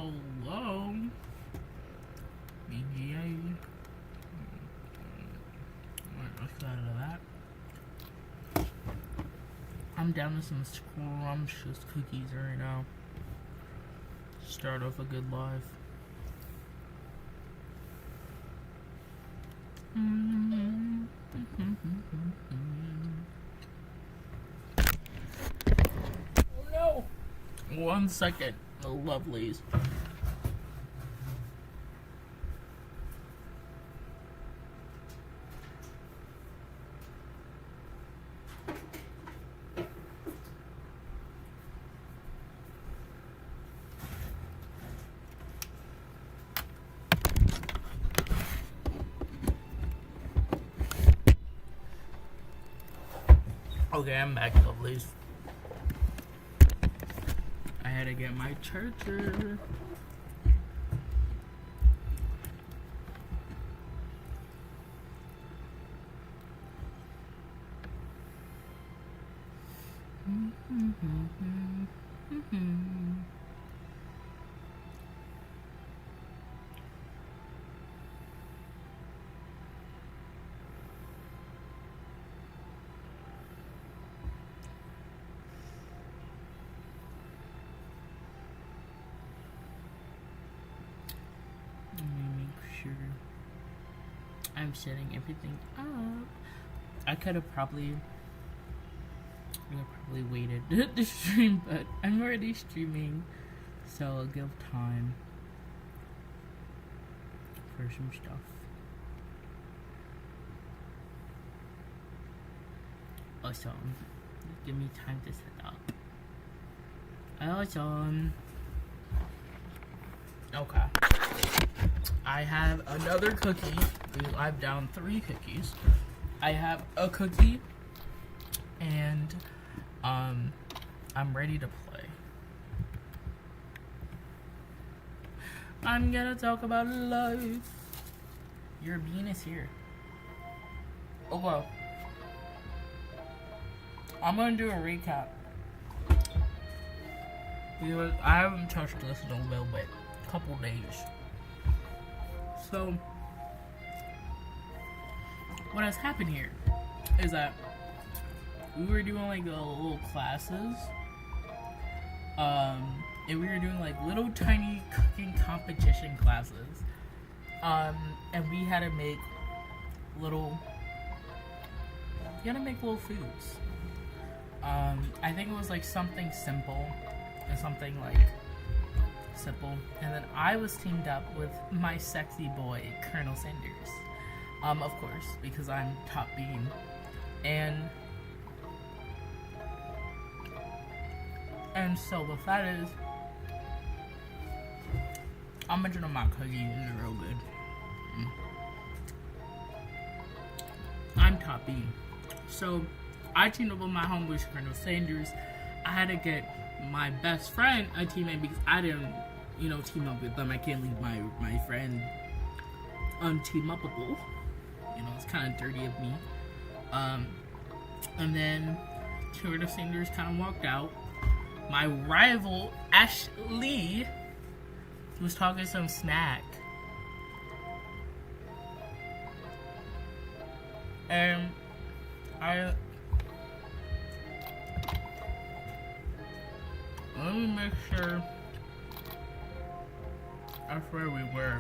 Hello. BGA. Let's get out of that. I'm down to some scrumptious cookies right now. Start off a good life. Oh no! 1 second, the lovelies. Okay, I'm back, lovelies. I had to get my charger. I'm setting everything up. I could have probably waited to stream, but I'm already streaming, so I'll give time for some stuff. Awesome. Give me time to set up. Awesome. Okay. I have another cookie. I've down 3 cookies. I have a cookie, and I'm ready to play. I'm gonna talk about life. Your bean is here. Oh well. I'm gonna do a recap because I haven't touched this in a little bit, couple days. So, what has happened here is that we were doing like little classes, and we were doing like little tiny cooking competition classes, and we had to make little foods. I think it was like something simple and something like simple, and then I was teamed up with my sexy boy Colonel Sanders, of course, because I'm top bean, and so with that is, I'm mentioning my cookies is real good. I'm top bean, so I teamed up with my homeboy Colonel Sanders. I had to get my best friend a teammate because I didn't, team up with them. I can't leave my friend unteam-upable. It's kind of dirty of me. And then Colonel Sanders kind of walked out. My rival, Ashley, was talking some smack. And let me make sure that's where we were.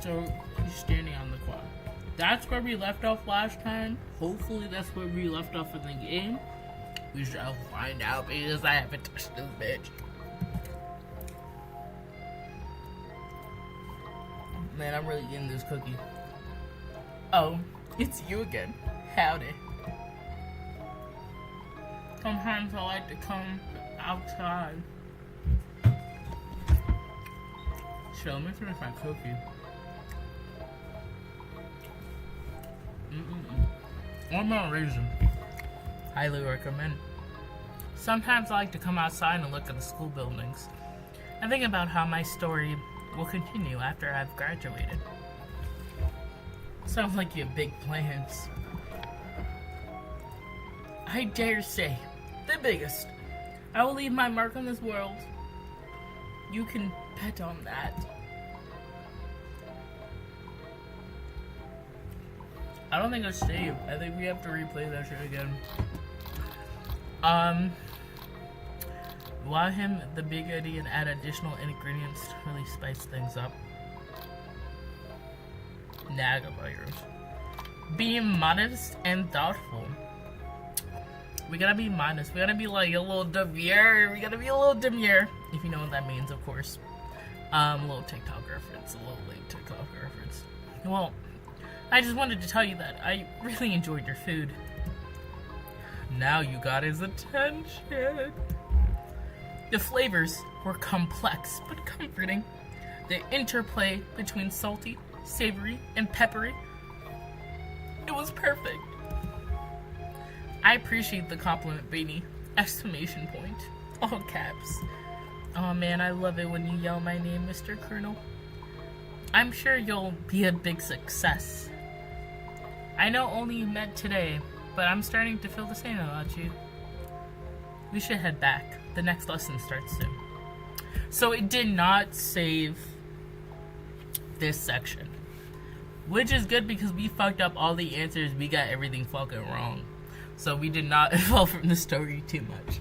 So he's standing on the quad. That's where we left off last time. Hopefully that's where we left off in the game. We shall find out because I haven't touched this bitch. Man, I'm really getting this cookie. Oh, it's you again. Howdy. Sometimes I like to come outside. So let me finish my cookie. One more reason. Highly recommend. Sometimes I like to come outside and look at the school buildings and think about how my story will continue after I've graduated. Sounds like you have big plans. I dare say, the biggest. I will leave my mark on this world. You can bet on that. I don't think it's saved. I think we have to replay that shit again. Allow him the big idea and add additional ingredients to really spice things up. Nagabyers. Be modest and thoughtful. We gotta be modest. We gotta be like a little demure. We gotta be a little demure. If you know what that means, of course. A little TikTok reference. A little late TikTok reference. Well, I just wanted to tell you that I really enjoyed your food. Now you got his attention. The flavors were complex but comforting. The interplay between salty, savory, and peppery. It was perfect. I appreciate the compliment, Beanie! Exclamation point. All caps. Oh man, I love it when you yell my name, Mr. Colonel. I'm sure you'll be a big success. I know only you met today, but I'm starting to feel the same about you. We should head back. The next lesson starts soon. So it did not save this section. Which is good because we fucked up all the answers. We got everything fucking wrong. So we did not evolve from the story too much.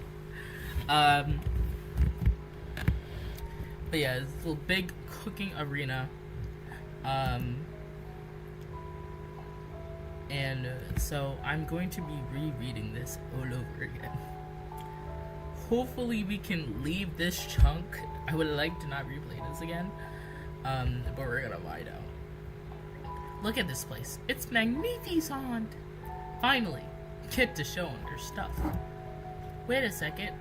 But yeah, it's a little big cooking arena. So I'm going to be rereading this all over again. Hopefully we can leave this chunk. I would like to not replay this again. But we're gonna find out. Look at this place. It's magnificent. Finally, get to showing your stuff. Wait a second.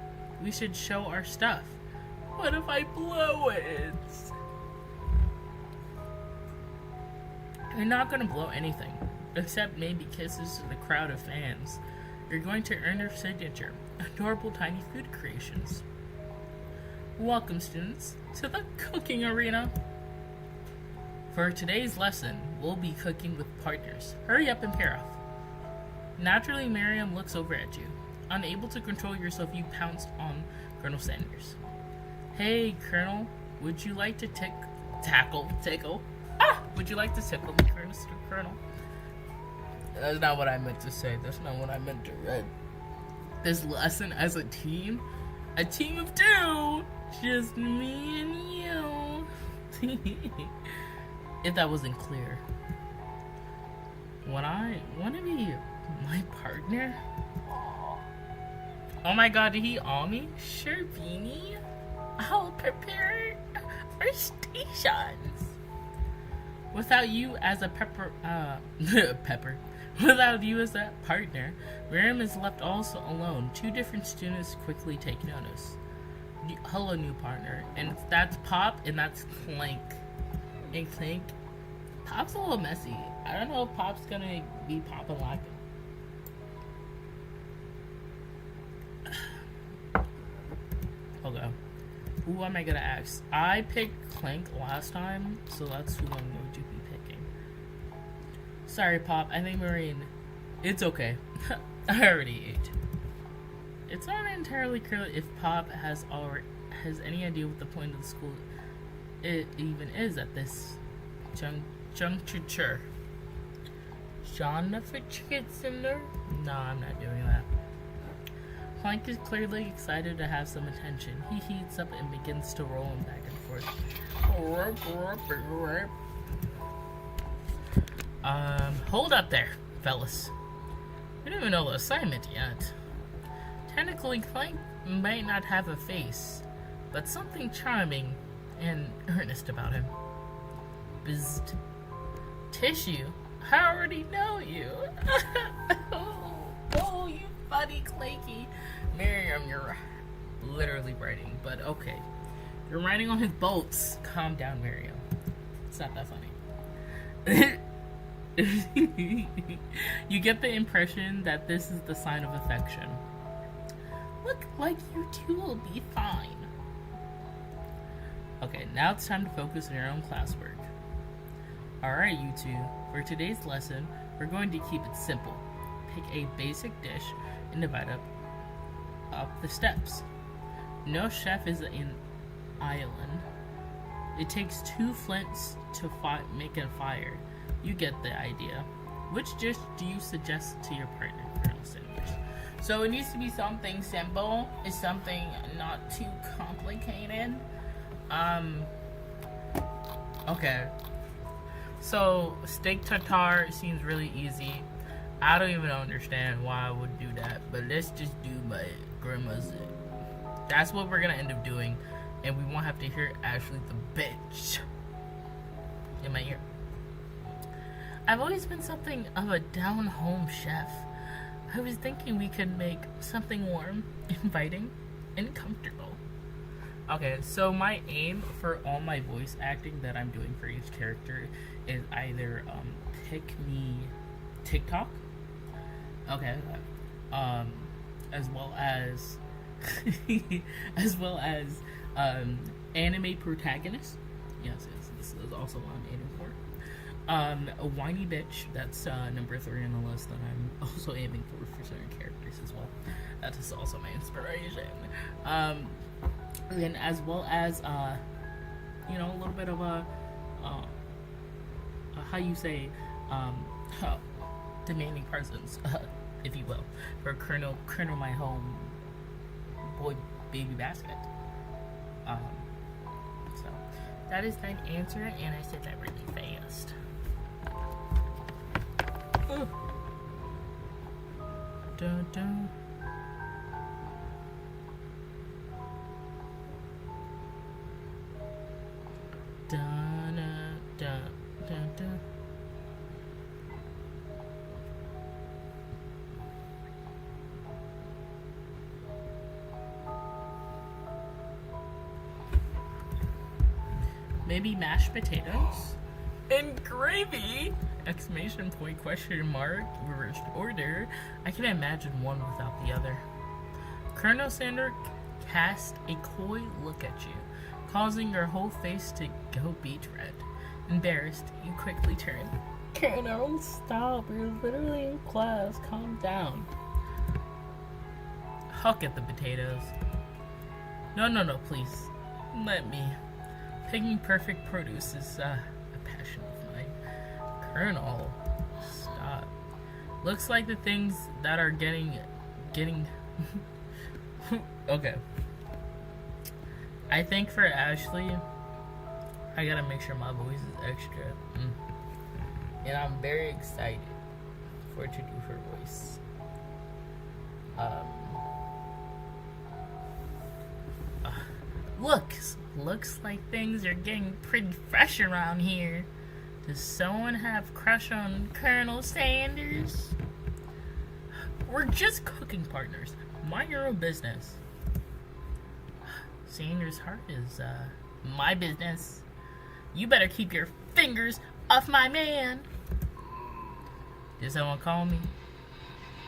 We should show our stuff. What if I blow it? You're not gonna blow anything, except maybe kisses to the crowd of fans. You're going to earn their signature, adorable tiny food creations. Welcome, students, to the cooking arena. For today's lesson, we'll be cooking with partners. Hurry up and pair off. Naturally, Miriam looks over at you. Unable to control yourself, you pounce on Colonel Sanders. Hey, Colonel, would you like to tickle? Would you like to tickle me, Colonel? That's not what I meant to say. That's not what I meant to read. This lesson as a team of two, just me and you. If that wasn't clear. Want to be my partner? Oh my god, did he awe me? Sure, Beanie. I'll prepare our stations. Without you as a Without you as a partner, Miriam is left also alone. Two different students quickly take notice. Hello, new partner. And that's Pop, and that's Clank. And Clank, Pop's a little messy. I don't know if Pop's gonna be popping like it. Okay. Who am I gonna ask? I picked Clank last time, so that's who I'm going to be picking. Sorry, Pop. I think Marine. It's okay. I already ate. It's not entirely clear if Pop has any idea what the point of the school it even is at this juncture. Jonathan Chitzender? No, I'm not doing that. Clank is clearly excited to have some attention. He heats up and begins to roll him back and forth. Hold up there, fellas. We don't even know the assignment yet. Technically, Clank might not have a face, but something charming and earnest about him. Bizzed. Tissue? I already know you. Oh, you funny Clanky. Miriam, you're literally writing, but okay. You're writing on his bolts. Calm down, Miriam. It's not that funny. You get the impression that this is the sign of affection. Look like you two will be fine. Okay, now it's time to focus on your own classwork. Alright, you two. For today's lesson, we're going to keep it simple. Pick a basic dish and divide up the steps. No chef is an island. It takes 2 flints to make a fire. You get the idea. Which dish do you suggest to your partner, Colonel Sanders? So it needs to be something simple. It's something not too complicated. Okay. So steak tartare seems really easy. I don't even understand why I would do that, but let's just do my grandma's. That's what we're gonna end up doing, and we won't have to hear Ashley the bitch in my ear. I've always been something of a down-home chef. I was thinking we could make something warm, inviting, and comfortable. Okay, so my aim for all my voice acting that I'm doing for each character is either pick me TikTok, okay, as well as anime protagonist. Yes, this is also what I'm aiming for. A whiny bitch, that's number 3 on the list that I'm also aiming for certain characters as well. That is also my inspiration. And as well as a little bit of a how you say demanding presence, if you will, for Colonel my home boy baby basket. So that is my answer, and I said that really fast. Dun, dun. Dun, dun, dun, dun. Maybe mashed potatoes and gravy! Exclamation point, question mark, reversed order. I can imagine one without the other. Colonel Sanders cast a coy look at you, causing your whole face to go beet red. Embarrassed, you quickly turn. Colonel, stop. You're literally in class. Calm down. I'll get the potatoes. No, please. Let me. Picking perfect produce is a passion of mine. Colonel, stop. Looks like the things that are getting okay. I think for Ashley, I gotta make sure my voice is extra. And I'm very excited for her to do her voice. Looks like things are getting pretty fresh around here. Does someone have crush on Colonel Sanders? We're just cooking partners. Mind your own business. Sanders' heart is my business. You better keep your fingers off my man. Did someone call me?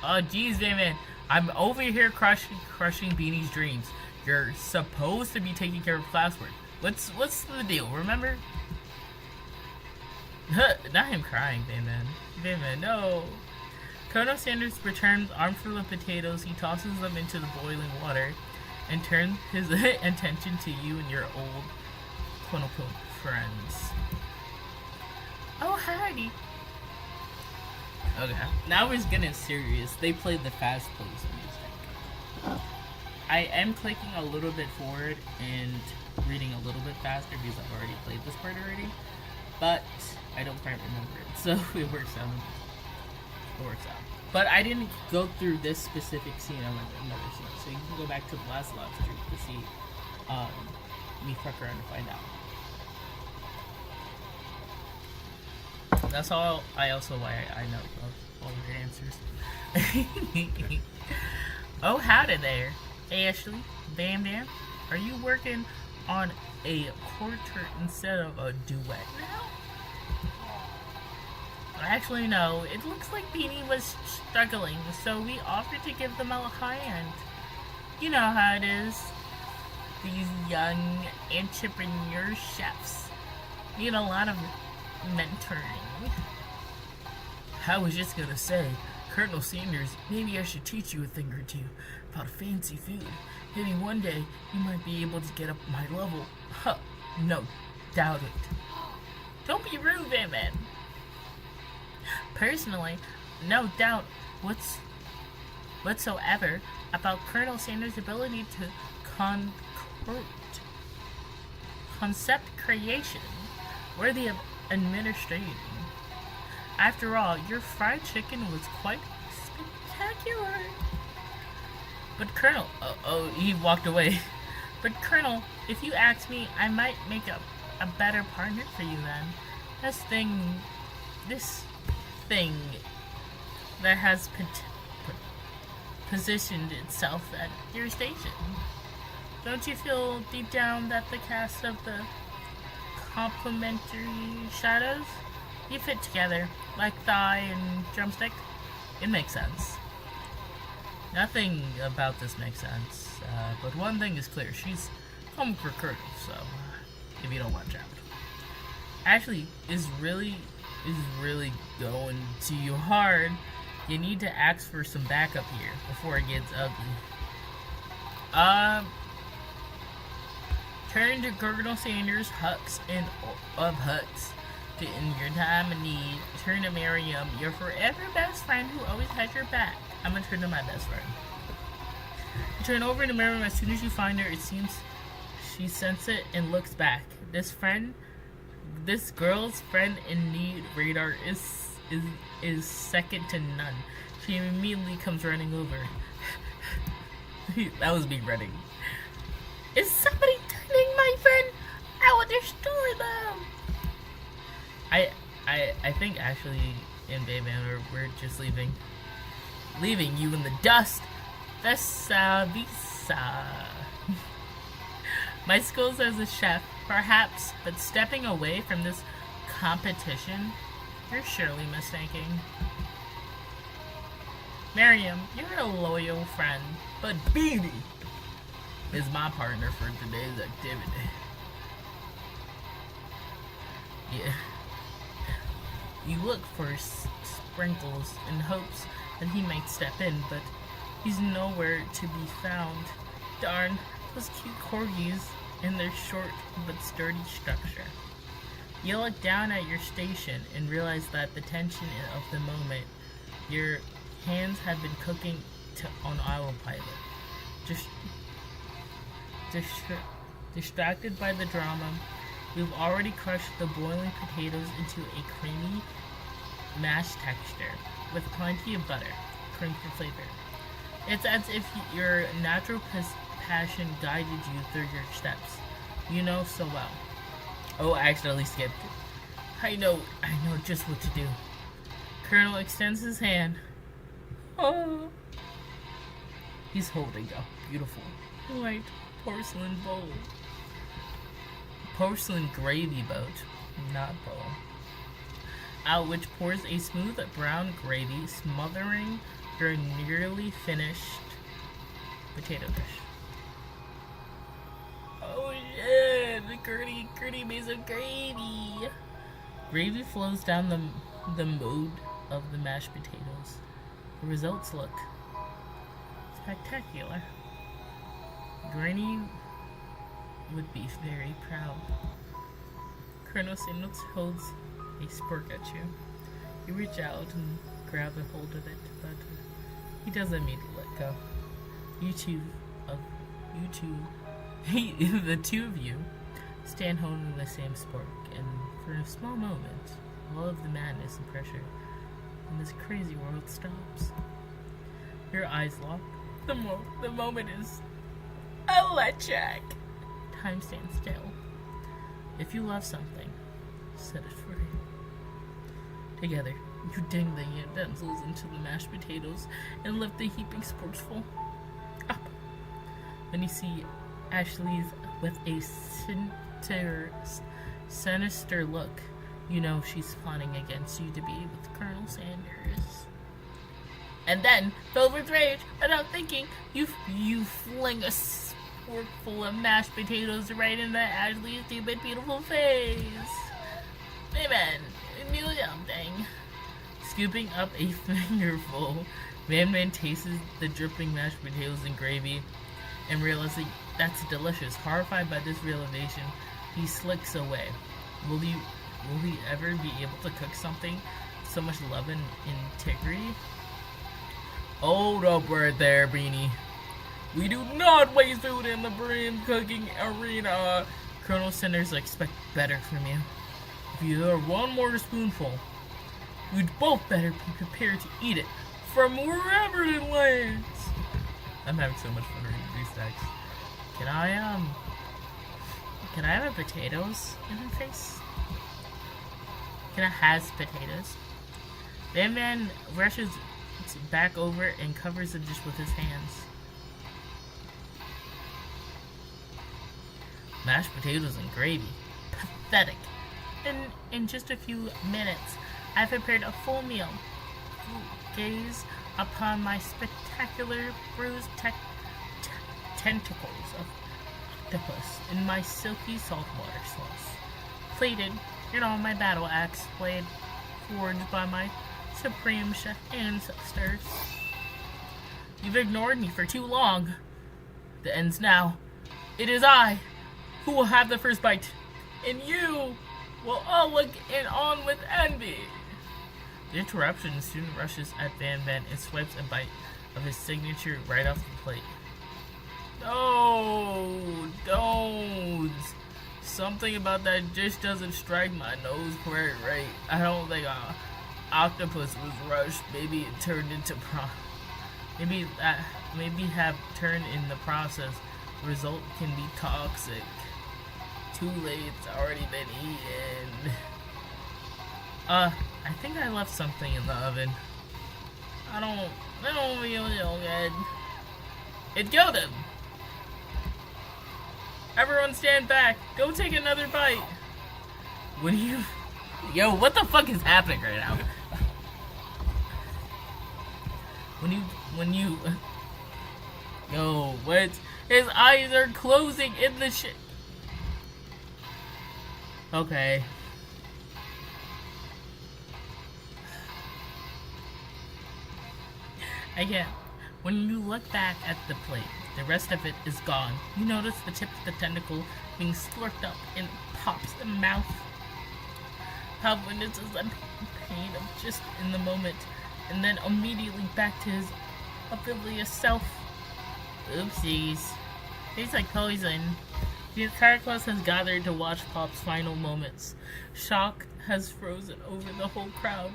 Oh jeez, Damon. I'm over here crushing Beanie's dreams. You're supposed to be taking care of classwork. What's the deal, remember? Not him crying, Damon, no. Colonel Sanders returns armful of potatoes. He tosses them into the boiling water and turns his attention to you and your old quote-unquote friends. Oh, howdy. Okay, now it's getting serious. They played the fast-paced music. I am clicking a little bit forward and reading a little bit faster because I've already played this part already, but I don't quite remember it, so it works out. But I didn't go through this specific scene. I went to another scene, so you can go back to the last live stream to see me fuck around and find out. That's all. Why I know all your answers. Oh, howdy there, Ashley. Bam, are you working on a quartet instead of a duet now? Actually, no. It looks like Beanie was struggling, so we offered to give them a hand. You know how it is. These young entrepreneur chefs need a lot of mentoring. I was just gonna say, Colonel Sanders, maybe I should teach you a thing or two about fancy food. Maybe one day you might be able to get up my level. Huh, no, doubt it. Don't be rude, Batman. Personally, no doubt whatsoever about Colonel Sanders' ability to concept creation worthy of administrating. After all, your fried chicken was quite spectacular. But Colonel, he walked away. But Colonel, if you ask me, I might make a better partner for you then. This thing that has positioned itself at your station. Don't you feel deep down that the cast of the complementary shadows, you fit together like thigh and drumstick? It makes sense. Nothing about this makes sense, but one thing is clear: she's home for Curtis. So, if you don't watch out, Ashley is really going to you hard. You need to ask for some backup here before it gets ugly. Turn to Colonel Sanders, Hux, and of Hux. In your time of need, turn to Miriam, your forever best friend who always has your back. I'm gonna turn to my best friend. You turn over to Miriam as soon as you find her. It seems she senses it and looks back. This girl's friend in need radar is second to none. She immediately comes running over. That was me running. Is somebody turning my friend? I will destroy them. I think Ashley and Bayman we're just leaving you in the dust. Visa. My skills as a chef, perhaps, but stepping away from this competition, you're surely mistaken. Miriam, you're a loyal friend, but Beanie is my partner for today's activity. Yeah. You look for Sprinkles in hopes that he might step in, but he's nowhere to be found. Darn, those cute corgis and their short but sturdy structure. You look down at your station and realize that the tension of the moment, your hands have been cooking on autopilot. Distracted by the drama, we've already crushed the boiling potatoes into a creamy mashed texture with plenty of butter, cream for flavor. It's as if your natural passion guided you through your steps. You know so well. Oh, I accidentally skipped. I know just what to do. Colonel extends his hand. Oh. He's holding a beautiful white porcelain bowl. Porcelain gravy boat, not bowl, out which pours a smooth brown gravy smothering your nearly finished potato dish. Oh shit, Gertie made some gravy. Gravy flows down the mold of the mashed potatoes. The results look spectacular. Granny would be very proud. Colonel Sanders holds a spork at you. You reach out and grab a hold of it, but he doesn't immediately let go. The two of you stand holding the same spork, and for a small moment, all of the madness and pressure in this crazy world stops. Your eyes lock. The moment is electric. Time stands still. If you love something, set it free. Together, you ding the utensils into the mashed potatoes and lift the heaping sportsful up. When you see Ashley's with a sinister look, you know she's plotting against you to be with Colonel Sanders. And then, filled with rage, without thinking, you fling a forkful of mashed potatoes right in Ashley's stupid, beautiful face. Amen. Scooping up a fingerful, Man tastes the dripping mashed potatoes and gravy and realizing that's delicious. Horrified by this realization, he slicks away. Will he ever be able to cook something with so much love and integrity? Hold up right there, Beanie. We do not waste food in the brand cooking arena. Colonel Sanders expect better from you. If you throw one more spoonful, you'd both better be prepared to eat it from wherever it lands. I'm having so much fun reading these texts. Can I have a potatoes in her face? Can I has potatoes? Van rushes back over and covers the dish with his hands. Mashed potatoes and gravy. Pathetic. In just a few minutes, I've prepared a full meal. Gaze upon my spectacular bruised tentacles of octopus in my silky saltwater sauce. Plated in all my battle axe blade, forged by my supreme chef ancestors. You've ignored me for too long. The end's now. It is I who will have the first bite, and you will all look on with envy. The interruption, the student rushes at Van and swipes a bite of his signature right off the plate. No, don't. Something about that dish doesn't strike my nose quite right. I don't think octopus was rushed. Maybe it turned into maybe have turned in the process. The result can be toxic. Too late, it's already been eaten. I think I left something in the oven. I don't feel good. It killed him. Everyone stand back. Go take another bite. Yo, what the fuck is happening right now? Yo, what? His eyes are closing in the shit. Okay. Again, when you look back at the plate, the rest of it is gone. You notice the tip of the tentacle being slurped up in Pop's mouth. Pop witnesses the pain of just in the moment, and then immediately back to his oblivious self. Oopsies. Tastes like poison. The entire class has gathered to watch Pop's final moments. Shock has frozen over the whole crowd.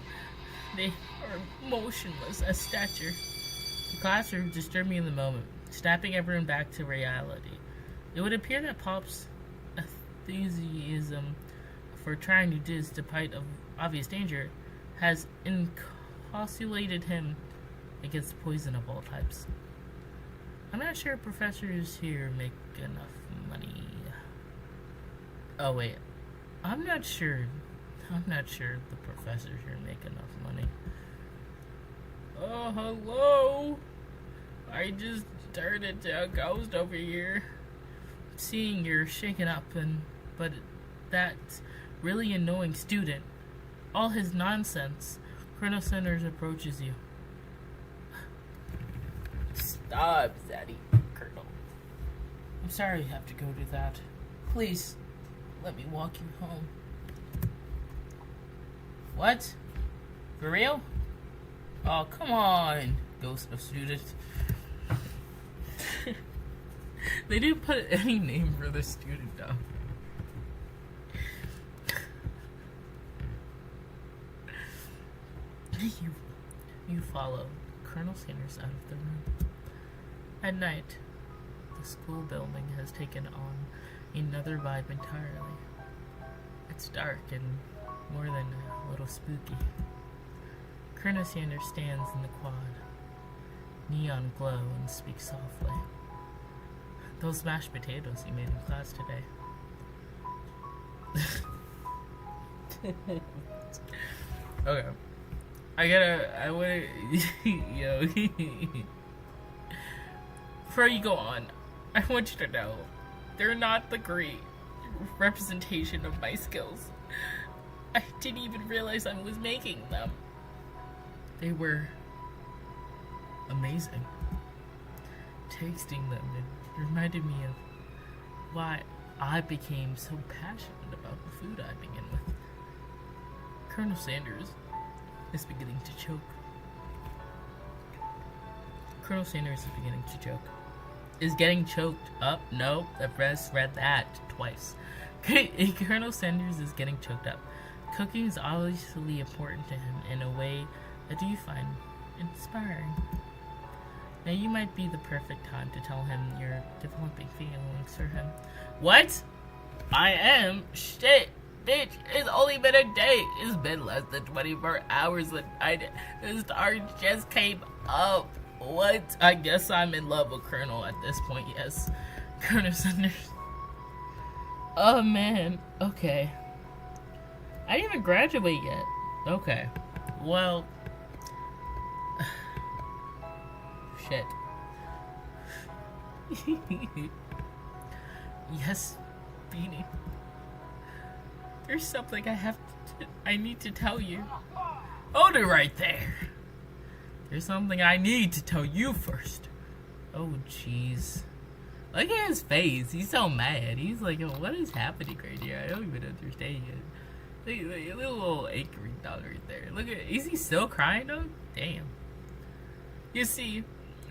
They are motionless as statue. The classroom disturbing in the moment, snapping everyone back to reality. It would appear that Pop's enthusiasm for trying to do this, despite of obvious danger, has inoculated him against poison of all types. I'm not sure professors here make enough money. Oh wait, I'm not sure the professors here make enough money. Oh, hello! I just turned into a ghost over here. Seeing you're shaken up, but that really annoying student, all his nonsense. Colonel Sanders approaches you. Stop, Zaddy, Colonel. I'm sorry you have to go to that. Please, let me walk you home. What? For real? Oh, come on, ghost of student. They didn't put any name for the student down. You follow Colonel Sanders out of the room. At night, the school building has taken on another vibe entirely. It's dark and more than a little spooky. Colonel Sanders stands in the quad, neon glow, and speaks softly. Those mashed potatoes you made in class today. Okay. I wanna, yo. Before you go on, I want you to know, they're not the great representation of my skills. I didn't even realize I was making them. They were amazing. Tasting them, it reminded me of why I became so passionate about the food I begin with. Colonel Sanders is beginning to choke. Colonel Sanders is beginning to choke. Is getting choked up? No, the press read that twice. Colonel Sanders is getting choked up. Cooking is obviously important to him in a way that you find inspiring. Now you might be the perfect time to tell him you're developing feelings for him. What? I am? Shit, bitch, it's only been a day. It's been less than 24 hours and the star just came up. What? I guess I'm in love with Colonel at this point, yes. Colonel Sanders. Oh man, okay. I didn't even graduate yet. Okay. Well. Shit. Yes, Beanie. There's something I need to tell you. Hold it right there. There's something I need to tell you first. Oh, jeez. Look at his face. He's so mad. He's like, yo, what is happening right here? I don't even understand yet. Look, a little angry dog right there. Look at, is he still crying though? Damn. You see,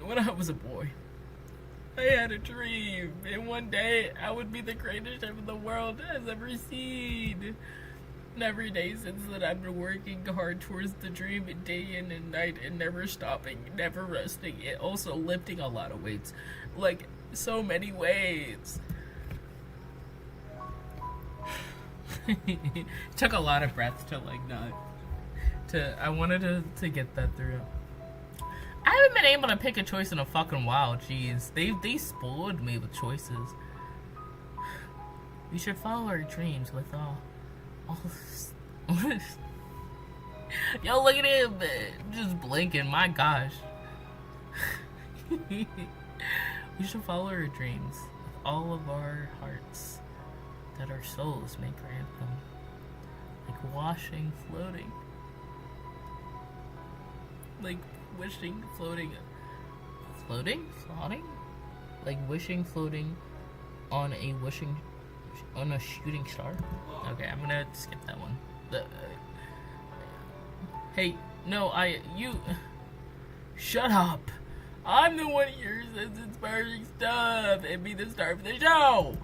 when I was a boy, I had a dream, and one day I would be the greatest chef the world has ever seen. And every day since then, I've been working hard towards the dream, day in and night, and never stopping, never resting, and also lifting a lot of weights, like so many weights. Took a lot of breath to like not to. I wanted to get that through. I haven't been able to pick a choice in a fucking while. Jeez, they spoiled me with choices. We should follow our dreams with all this. Yo, look at him, just blinking. My gosh. We should follow our dreams with all of our hearts, that our souls may grant them, like washing, floating, like wishing, floating, like wishing, floating on a shooting star. Okay, I'm gonna skip that one. Hey, no, you shut up. I'm the one here who says inspiring stuff and be the star of the show.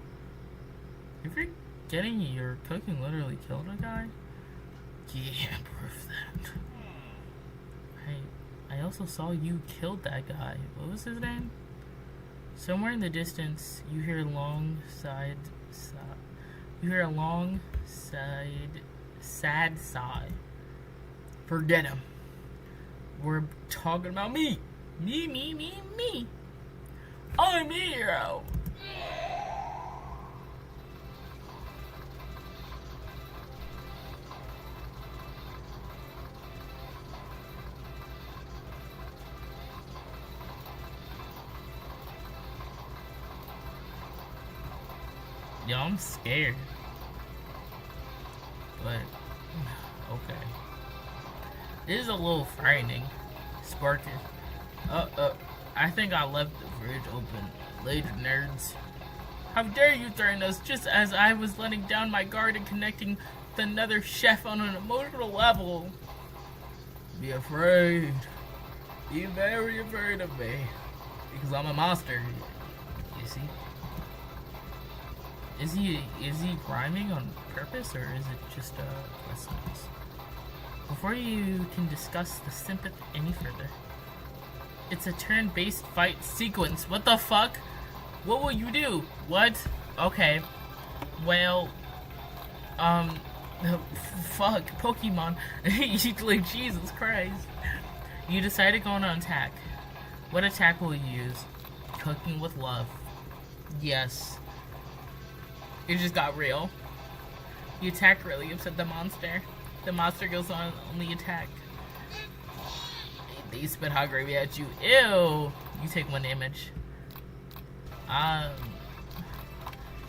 If you're getting your cooking literally killed a guy, yeah, proof that. I also saw you killed that guy. What was his name? Somewhere in the distance, you hear a long sad sigh. Forget him. We're talking about me. Me. I'm a hero. Yo, I'm scared. But, okay. This is a little frightening. Sparky. I think I left the fridge open. Later, nerds. How dare you threaten us just as I was letting down my guard and connecting with another chef on an emotional level. Be afraid. Be very afraid of me. Because I'm a monster. You see? Is he rhyming on purpose, or is it just a coincidence? Before you can discuss the sympathy any further, it's a turn-based fight sequence. What the fuck? What will you do? What? Okay. Well, fuck, Pokemon. Like, Jesus Christ. You decide to go on an attack. What attack will you use? Cooking with love. Yes. It just got real. You attack really upset the monster. The monster goes on the attack. They spit hot gravy at you. Ew! You take 1 damage.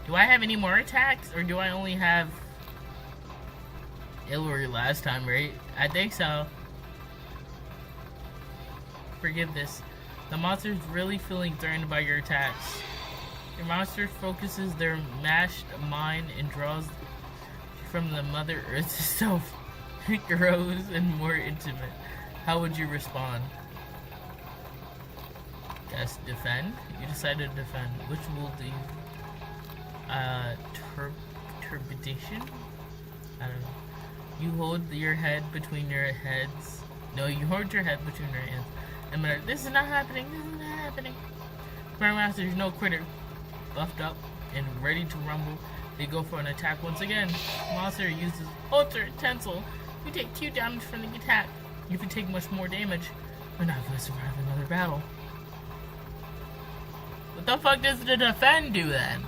Do I have any more attacks? Or do I only have Hillary last time, right? I think so. forgive this. The monster is really feeling threatened by your attacks. Your monster focuses their mashed mind and draws from the Mother Earth itself. It grows and more intimate. How would you respond? Guess defend? You decided to defend. Which will do? Turbidation? I don't know. You hold your head between your heads. No, you hold your head between your hands. And mutter, this is not happening, this is not happening. Grandmaster is no quitter. Buffed up and ready to rumble, they go for an attack once again. Monster uses Ultra Tensile. You take 2 damage from the attack. You can take much more damage. We're not going to survive another battle. What the fuck does the defend do then?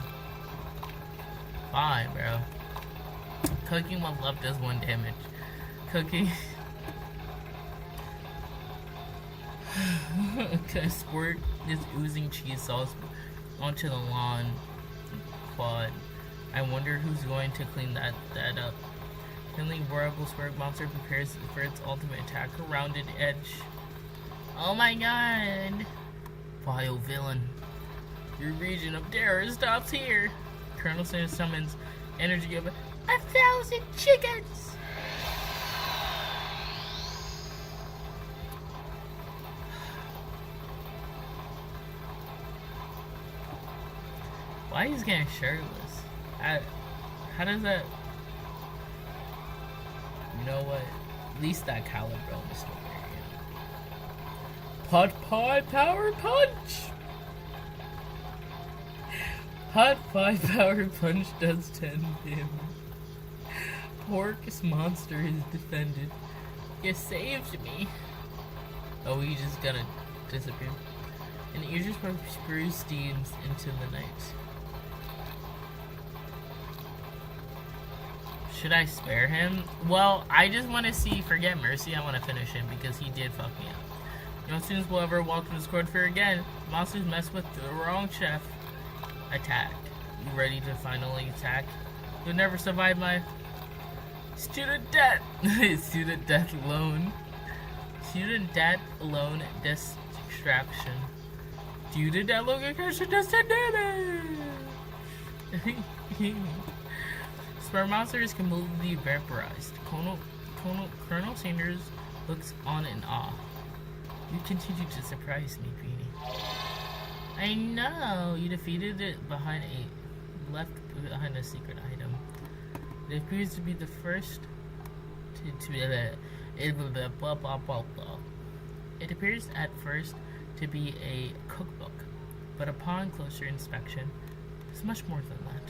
Fine, bro. Cooking with love does 1 damage. Cooking. Okay, squirt is oozing cheese sauce onto the lawn quad. I wonder who's going to clean that up. Finally, Royal Squirt Monster prepares for its ultimate attack, a rounded edge. Oh my god! Vile villain. Your region of terror stops here. Colonel Sanders summons energy of 1,000 chickens! Why he's getting shirtless? How does that... You know what? At least that collarbone is still there. Pot pie power punch! Hot 5 power punch does 10 damage. Pork's monster is defended. You saved me. Oh, he just gonna disappear. And Idris spruce steams into the night. Should I spare him? Well, I just want to see Forget Mercy. I want to finish him because he did fuck me up. No students will ever walk to the squad fair again. Monsters mess with the wrong chef. Attack. You ready to finally attack? You'll never survive my student debt. Student death alone. Student debt alone distraction. Student debt location does 10 damage. Sperm monsters can completely vaporized. Colonel Sanders looks on in awe. You continue to surprise me, Beanie. I know! You defeated it left behind a secret item. It appears to be the first It appears at first to be a cookbook, but upon closer inspection, it's much more than that.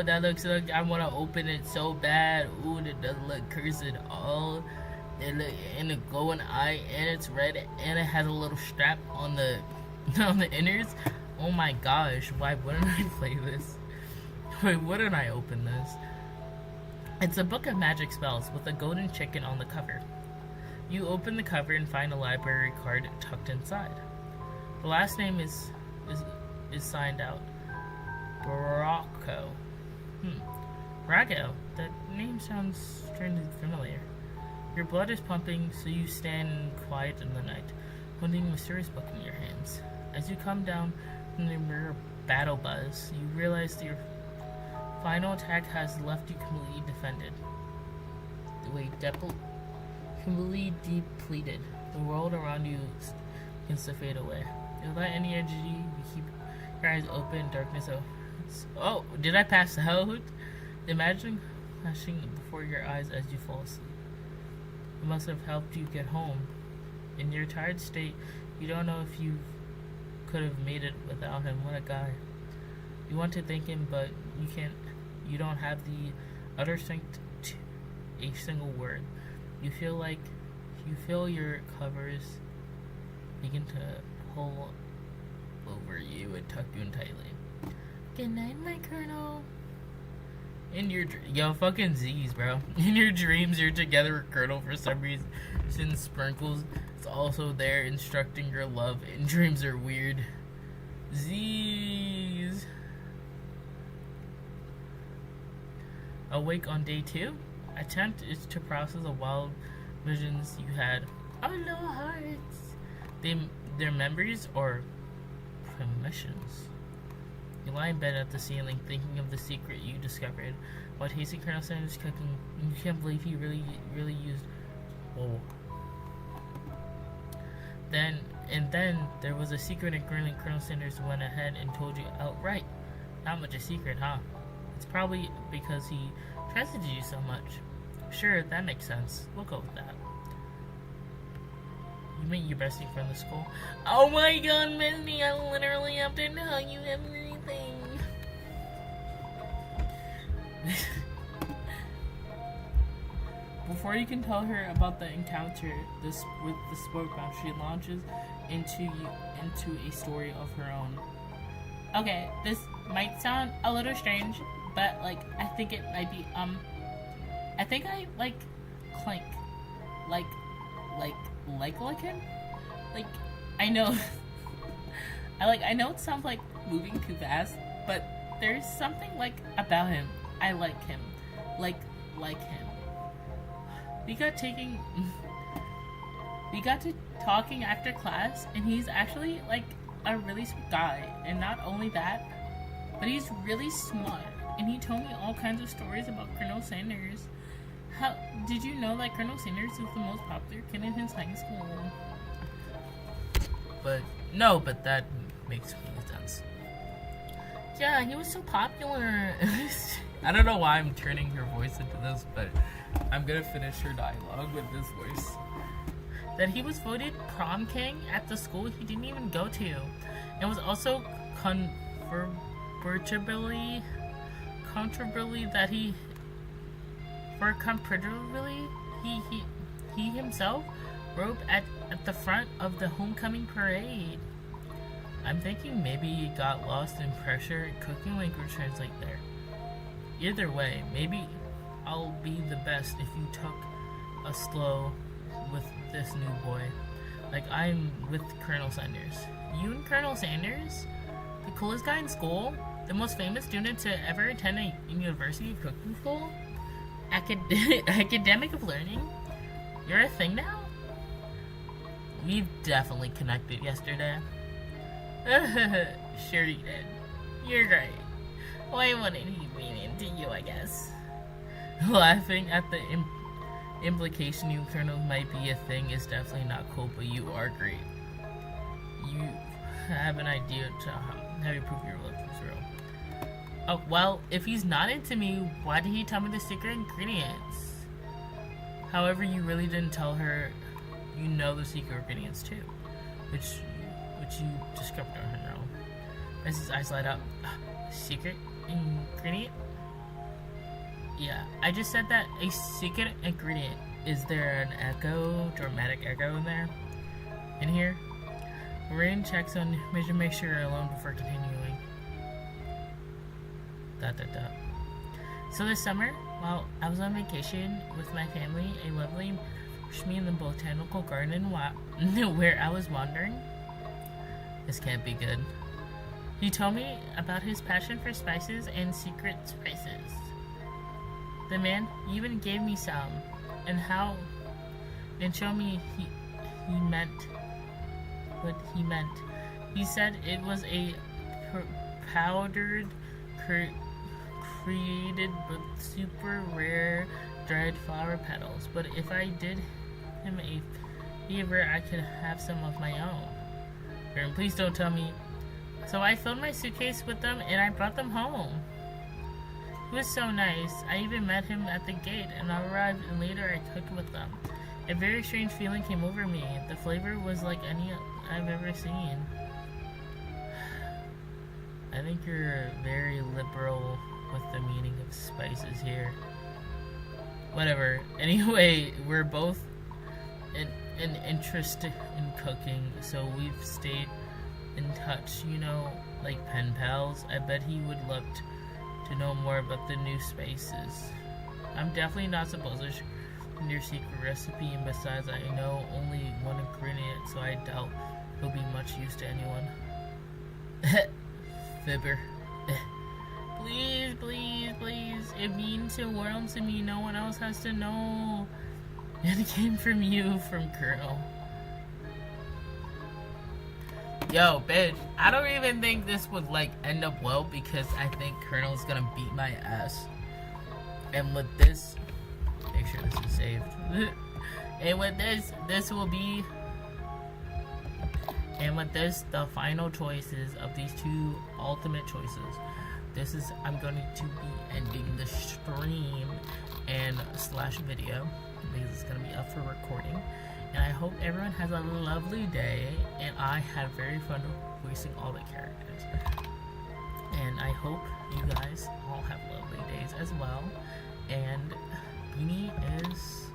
That looks like I want to open it so bad. Ooh, it doesn't look cursed at all. And a glowing eye, and it's red, and it has a little strap on the innards. Oh my gosh, why wouldn't I play this? Why wouldn't I open this? It's a book of magic spells with a golden chicken on the cover. You open the cover and find a library card tucked inside. The last name is signed out. Bracco. Bracco. That name sounds strangely familiar. Your blood is pumping, so you stand quiet in the night, holding a mysterious book in your hands. As you come down from the mirror battle buzz, you realize that your final attack has left you completely defended. Completely depleted. The world around you begins to fade away. Without any energy, you keep your eyes open, darkness. Oh, did I pass out? Imagine flashing before your eyes as you fall asleep. It must have helped you get home. In your tired state, you don't know if you could have made it without him. What a guy. You want to thank him, but you can't. You don't have the utter strength to a single word. You feel your covers begin to pull over you and tuck you in tightly. Good night, my Colonel. In your fucking Z's, bro. In your dreams, you're together with Colonel for some reason. Sprinkles is also there instructing your love, and dreams are weird. Z's. Awake on day 2. Attempt is to process a wild visions you had. Oh no, hearts. Their memories or premonitions. You lie in bed at the ceiling, thinking of the secret you discovered. While tasting Colonel Sanders' cooking, you can't believe he really used. Whoa. Then there was a secret ingredient Colonel Sanders went ahead and told you outright. Not much a secret, huh? It's probably because he trusted you so much. Sure, that makes sense. We'll go with that. You meet your bestie from the school. Oh my god, Misty, I literally have to tell you everything. Before you can tell her about the encounter with the sport bomb, she launches into a story of her own. Okay, this might sound a little strange, but like I think it might be I think I like Clank. Like him? Like I know I know it sounds like moving too fast, but there's something like about him. I like him. Like him. We got to talking after class, and he's actually like a really sweet guy. And not only that, but he's really smart. And he told me all kinds of stories about Colonel Sanders. How did you know that Colonel Sanders is the most popular kid in his high school? But that makes really sense. Yeah, he was so popular. I don't know why I'm turning her voice into this, but I'm gonna finish her dialogue with this voice. That he was voted prom king at the school he didn't even go to, and was also comfortably that he himself roped at the front of the homecoming parade. I'm thinking maybe he got lost in pressure cooking language translate there. Either way, maybe I'll be the best if you took a slow with this new boy. Like I'm with Colonel Sanders. You and Colonel Sanders? The coolest guy in school? The most famous student to ever attend a university cooking school? Academic of learning? You're a thing now? We've definitely connected yesterday. Sure you did. You're great. Why wouldn't he be into you, I guess? Laughing at the implication you Colonel might be a thing is definitely not cool, but you are great. You have an idea to how you prove your love is real. Oh, well, if he's not into me, why did he tell me the secret ingredients? However, you really didn't tell her you know the secret ingredients too, which you discovered on her own. As his eyes light up, secret ingredient? Yeah, I just said that a secret ingredient. Is there an dramatic echo in there? In here? Rain checks on me to make sure you're alone before continuing. ... So this summer, while I was on vacation with my family, a lovely pushed me in the botanical garden where I was wandering. This can't be good. He told me about his passion for spices and secret spices. The man even gave me some, and showed me he meant what he meant. He said it was a powdered, created with super rare dried flower petals. But if I did him a favor, I could have some of my own. And please don't tell me. So I filled my suitcase with them, and I brought them home. He was so nice. I even met him at the gate, and I arrived, and later I cooked with them. A very strange feeling came over me. The flavor was like any I've ever seen. I think you're very liberal with the meaning of spices here. Whatever. Anyway, we're both in interest in cooking, so we've stayed in touch, like pen pals. I bet he would love to know more about the new spices. I'm definitely not supposed to share your secret recipe, and besides, I know only one ingredient, so I doubt it'll be much use to anyone. Fibber. Please, please, please. It means the world to me. No one else has to know. And it came from you, from Colonel. Yo, bitch, I don't even think this would, like, end up well because I think Colonel's gonna beat my ass. And with this, make sure this is saved. And with this will be, and with this, the final choices of these two ultimate choices. This is, I'm going to be ending the stream and / video because it's going to be up for recording. And I hope everyone has a lovely day, and I had very fun voicing all the characters. And I hope you guys all have lovely days as well. And Beanie is